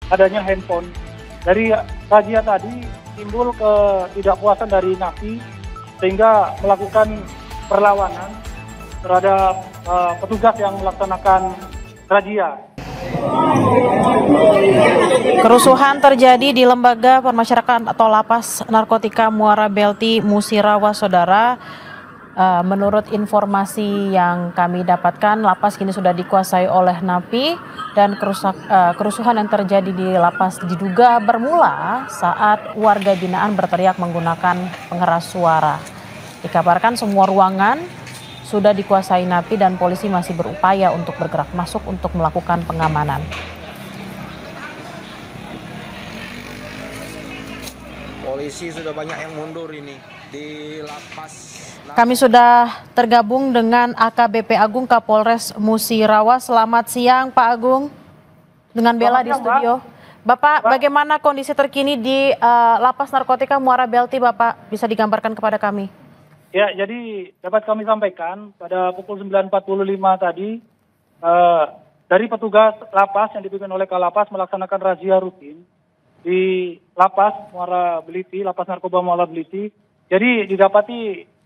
adanya handphone. Dari razia tadi timbul ketidakpuasan dari napi sehingga melakukan perlawanan terhadap petugas yang melaksanakan razia. Kerusuhan terjadi di Lembaga Permasyarakatan atau Lapas Narkotika Muara Belti Musirawas, saudara. Menurut informasi yang kami dapatkan, lapas kini sudah dikuasai oleh napi dan kerusuhan yang terjadi di lapas diduga bermula saat warga binaan berteriak menggunakan pengeras suara. Dikabarkan semua ruangan sudah dikuasai napi dan polisi masih berupaya untuk bergerak masuk untuk melakukan pengamanan. Polisi sudah banyak yang mundur ini di lapas. Kami sudah tergabung dengan AKBP Agung Kapolres Musirawas. Selamat siang Pak Agung, dengan Bella di studio. Bapak, bagaimana kondisi terkini di Lapas Narkotika Muara Belti, Bapak? Bisa digambarkan kepada kami? Ya, jadi dapat kami sampaikan pada pukul 9.45 tadi dari petugas lapas yang dipimpin oleh Kalapas melaksanakan razia rutin di Lapas Muara Beliti, Lapas Narkoba Muara Beliti. Jadi didapati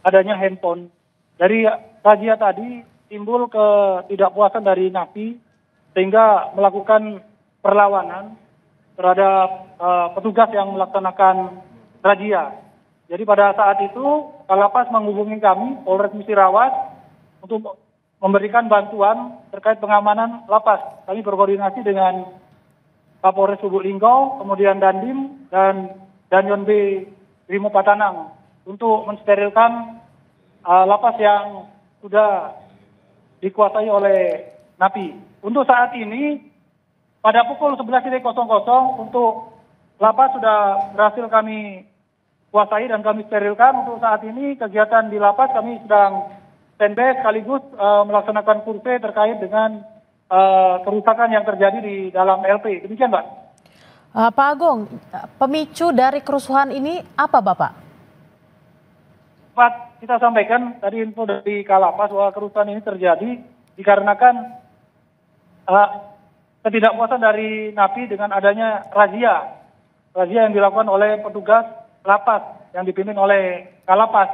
adanya handphone. Dari razia tadi timbul ketidakpuasan dari napi sehingga melakukan perlawanan terhadap petugas yang melaksanakan razia. Jadi pada saat itu Kalapas menghubungi kami Polres Musirawas untuk memberikan bantuan terkait pengamanan lapas. Kami berkoordinasi dengan Kapolres Lubuk Linggau, kemudian Dandim dan Danyon B Brimob Patanang untuk mensterilkan lapas yang sudah dikuasai oleh napi. Untuk saat ini pada pukul 11.00 untuk lapas sudah berhasil kami kuasai dan kami sterilkan. Untuk saat ini kegiatan di lapas kami sedang standby sekaligus melaksanakan survei terkait dengan kerusakan yang terjadi di dalam LP. Demikian, Mbak. Pak Agung, pemicu dari kerusuhan ini apa, Bapak? Pak, kita sampaikan tadi info dari Kalapas bahwa kerusuhan ini terjadi dikarenakan ketidakpuasan dari napi dengan adanya razia yang dilakukan oleh petugas lapas yang dipimpin oleh Kalapas,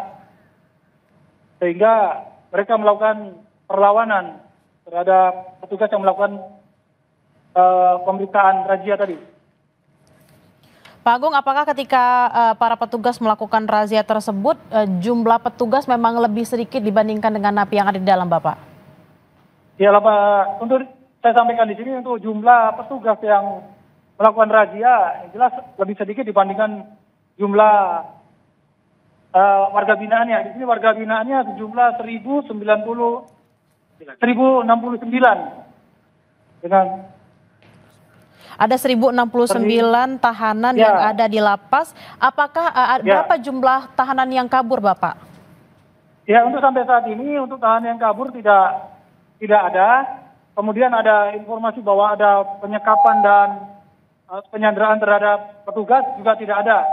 sehingga mereka melakukan perlawanan terhadap petugas yang melakukan pemeriksaan razia tadi. Pak Agung, apakah ketika para petugas melakukan razia tersebut jumlah petugas memang lebih sedikit dibandingkan dengan napi yang ada di dalam, Bapak? Ya, Pak. Untuk saya sampaikan di sini untuk jumlah petugas yang melakukan razia jelas lebih sedikit dibandingkan jumlah warga binaannya. Di sini warga binaannya sejumlah 1069 dengan ada 1069 tahanan yang ada di lapas. Apakah berapa jumlah tahanan yang kabur, Bapak? Ya, untuk sampai saat ini untuk tahanan yang kabur tidak ada. Kemudian ada informasi bahwa ada penyekapan dan penyanderaan terhadap petugas juga tidak ada.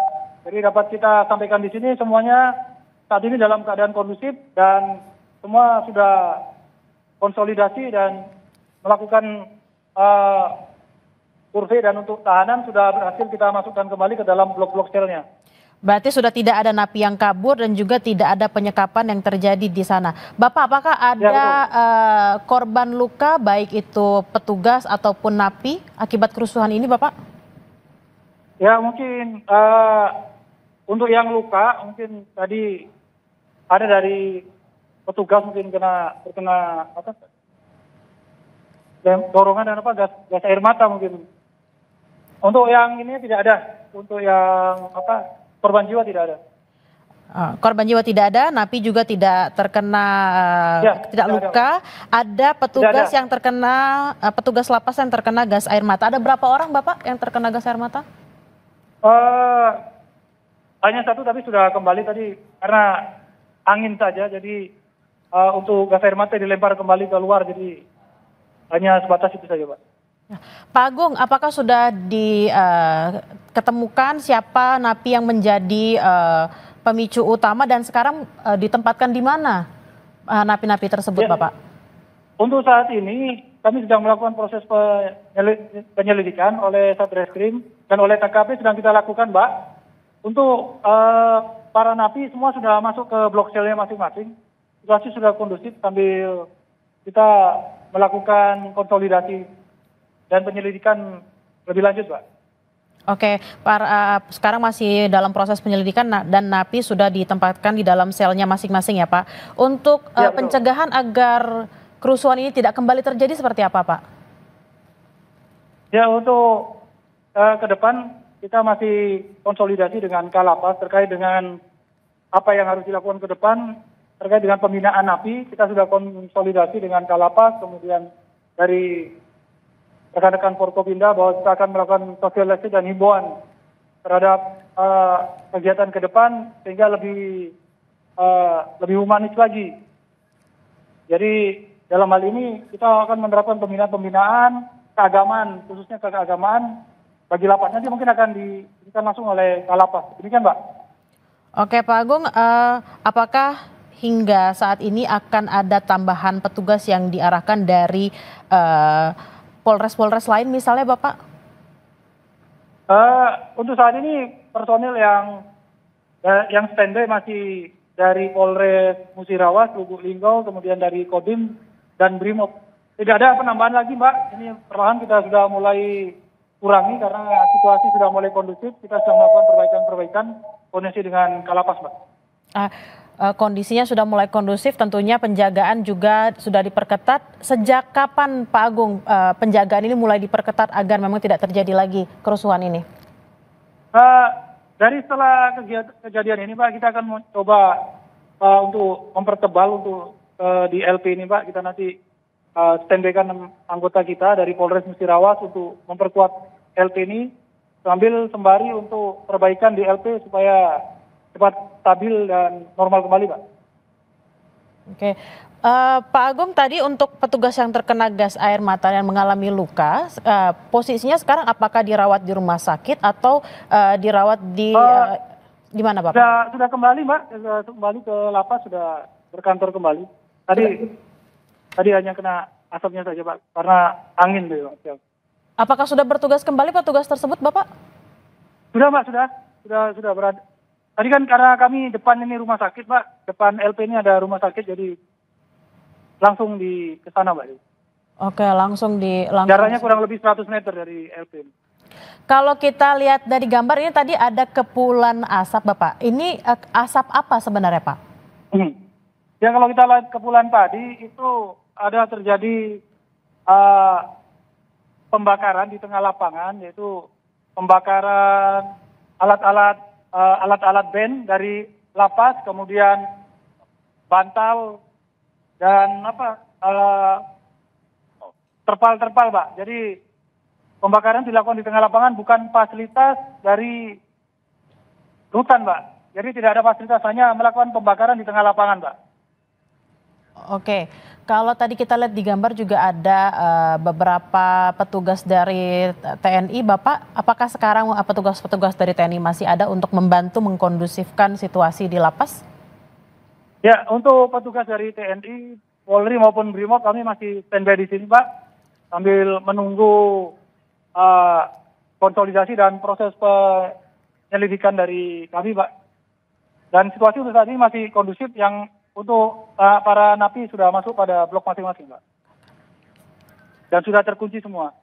Jadi dapat kita sampaikan di sini semuanya saat ini dalam keadaan kondusif dan semua sudah konsolidasi dan melakukan survei, dan untuk tahanan sudah berhasil kita masukkan kembali ke dalam blok-blok selnya. Berarti sudah tidak ada napi yang kabur dan juga tidak ada penyekapan yang terjadi di sana. Bapak, apakah ada korban luka baik itu petugas ataupun napi akibat kerusuhan ini, Bapak? Ya, mungkin untuk yang luka mungkin tadi ada dari petugas mungkin terkena dorongan dan gas air mata mungkin. Untuk yang ini tidak ada. Untuk yang korban jiwa tidak ada. Korban jiwa tidak ada, napi juga tidak terkena tidak luka. Ada petugas yang terkena petugas lapas yang terkena gas air mata. Ada berapa orang, Bapak, yang terkena gas air mata? Hanya satu, tapi sudah kembali tadi karena angin saja. Jadi untuk gas air mata dilempar kembali keluar, jadi hanya sebatas itu saja, Pak. Pak Agung, apakah sudah diketemukan siapa napi yang menjadi pemicu utama dan sekarang ditempatkan di mana napi-napi tersebut, Bapak? Untuk saat ini kami sedang melakukan proses penyelidikan oleh Satreskrim dan oleh TKP sedang kita lakukan, Mbak. Untuk para napi semua sudah masuk ke blok selnya masing-masing. Situasi sudah kondusif sambil kita melakukan konsolidasi dan penyelidikan lebih lanjut, Pak. Oke, sekarang masih dalam proses penyelidikan dan napi sudah ditempatkan di dalam selnya masing-masing ya Pak. Untuk pencegahan agar kerusuhan ini tidak kembali terjadi seperti apa Pak? Ya, untuk ke depan kita masih konsolidasi dengan Kalapas terkait dengan apa yang harus dilakukan ke depan terkait dengan pembinaan napi. Kita sudah konsolidasi dengan Kalapas, kemudian dari rekan-rekan Forkopimda bahwa kita akan melakukan sosialisasi dan himbauan terhadap kegiatan ke depan sehingga lebih humanis lagi. Jadi dalam hal ini kita akan menerapkan pembinaan keagamaan, khususnya keagamaan bagi lapas. Nanti mungkin akan diberikan langsung oleh Kalapas. Demikian, Mbak. Oke, Pak Agung, apakah hingga saat ini akan ada tambahan petugas yang diarahkan dari Polres-Polres lain misalnya Bapak? Untuk saat ini personil yang standby masih dari Polres Musirawas, Lubuk Linggau, kemudian dari Kodim dan Brimob. Tidak ada penambahan lagi, Mbak. Ini perlahan kita sudah mulai kurangi karena situasi sudah mulai kondusif. Kita sedang melakukan perbaikan koordinasi dengan Kalapas, Mbak. Kondisinya sudah mulai kondusif, tentunya penjagaan juga sudah diperketat. Sejak kapan Pak Agung penjagaan ini mulai diperketat agar memang tidak terjadi lagi kerusuhan ini? Dari setelah kejadian ini Pak, kita akan mencoba untuk mempertebal untuk di LP ini Pak. Kita nanti standby-kan anggota kita dari Polres Musirawas untuk memperkuat LP ini sambil sembari untuk perbaikan di LP supaya cepat stabil dan normal kembali, Pak. Oke, Pak Agung, tadi untuk petugas yang terkena gas air mata yang mengalami luka, posisinya sekarang apakah dirawat di rumah sakit atau dirawat di mana, Pak? Sudah kembali, Mbak. Sudah kembali ke lapas, sudah berkantor kembali. Tadi hanya kena asapnya saja, Pak, karena angin tuh, Pak. Apakah sudah bertugas kembali petugas tersebut, Bapak? Sudah, Mbak, sudah berada. Tadi kan karena kami depan ini rumah sakit, Pak. Depan LP ini ada rumah sakit, jadi langsung ke sana, Mbak. Oke, langsung jaraknya kurang lebih 100 meter dari LP ini. Kalau kita lihat dari gambar ini tadi ada kepulan asap, Bapak. Ini asap apa sebenarnya, Pak? Ya, kalau kita lihat kepulan tadi itu ada terjadi pembakaran di tengah lapangan, yaitu pembakaran alat-alat band dari lapas, kemudian bantal dan terpal, Pak. Jadi pembakaran dilakukan di tengah lapangan, bukan fasilitas dari rutan, Pak. Jadi tidak ada fasilitas, hanya melakukan pembakaran di tengah lapangan, Pak. Oke, kalau tadi kita lihat di gambar juga ada beberapa petugas dari TNI, Bapak. Apakah sekarang petugas-petugas dari TNI masih ada untuk membantu mengkondusifkan situasi di lapas? Ya, untuk petugas dari TNI, Polri maupun Brimob kami masih standby di sini, Pak, sambil menunggu konsolidasi dan proses penyelidikan dari kami, Pak. Dan situasi untuk saat ini masih kondusif, yang untuk para napi sudah masuk pada blok masing-masing, Pak. Dan sudah terkunci semua.